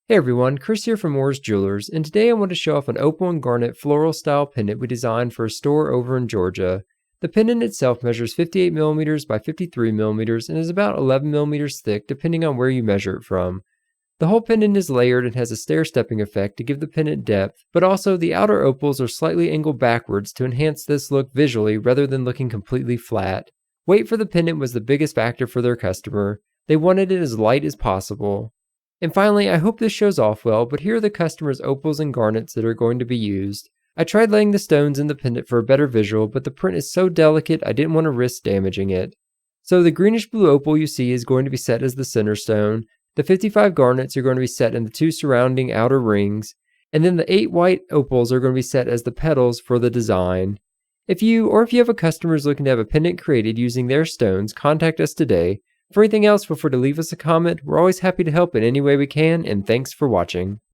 Hey everyone, Chris here from Moore's Jewelers, and today I want to show off an opal and garnet floral style pendant we designed for a store over in Georgia. The pendant itself measures 58mm by 53mm and is about 11mm thick depending on where you measure it from. The whole pendant is layered and has a stair-stepping effect to give the pendant depth, but also the outer opals are slightly angled backwards to enhance this look visually rather than looking completely flat. Weight for the pendant was the biggest factor for their customer. They wanted it as light as possible. And finally, I hope this shows off well, but here are the customer's opals and garnets that are going to be used. I tried laying the stones in the pendant for a better visual, but the print is so delicate I didn't want to risk damaging it. So the greenish blue opal you see is going to be set as the center stone, the 55 garnets are going to be set in the 2 surrounding outer rings, and then the 8 white opals are going to be set as the petals for the design. If you have a customer who's looking to have a pendant created using their stones, contact us today. For anything else, feel free to leave us a comment. We're always happy to help in any way we can, and thanks for watching.